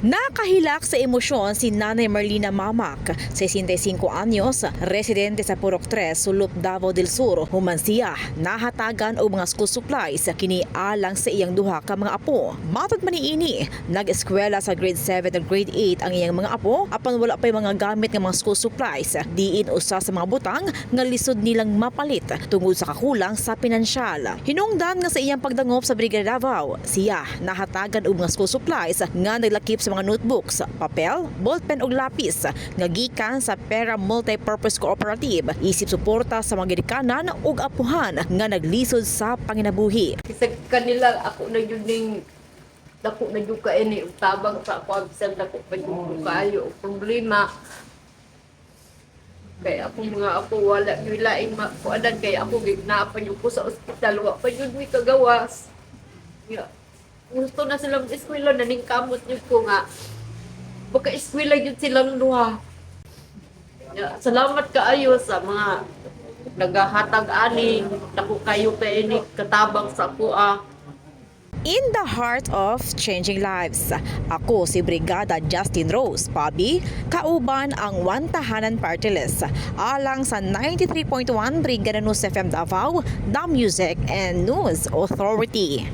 Nakahilak sa emosyon si Nanay Marlina Mamak, 65 anyos, residente sa Purok 3, Sulup, Davao del Sur. Human siya nahatagan og mga school supplies kinialang sa iyang duha ka mga apo. Matod man niini, nag-eskwela sa grade 7 ug grade 8 ang iyang mga apo apan wala pay mga gamit nga mga school supplies. Diin usa sa mga butang nga lisod nilang mapalit tungod sa kakulang sa pinansyal. Hinungdan nga sa iyang pagdangop sa Brigada Davao, siya nahatagan og mga school supplies nga naglakip sa mga notebooks, papel, ballpen ug lapis nga gikan sa Pera Multipurpose Cooperative isip suporta sa mga gidikanan ug apuhan nga naglisod sa panginabuhi. Sa kanila ako na yun ning dako na yun kaini ug tabang sa ako absent dako pa yun kayo problema kay ako mga ako wala yung laing makuanan kay ako gignapan yung ko sa ospital wa pa yun may kagawas. Gusto na silang eskwela na ning kamot yun ko nga baka eskwela yun silang duha. Salamat kaayo sa mga nagahatag ani dako kayo kaini katabang sa kuha. In the heart of changing lives, ako si Brigada Justin Rose Pabi, kauban ang One Tahanan Party List, alang sa 93.1 Brigada News FM Davao, The Music and News Authority.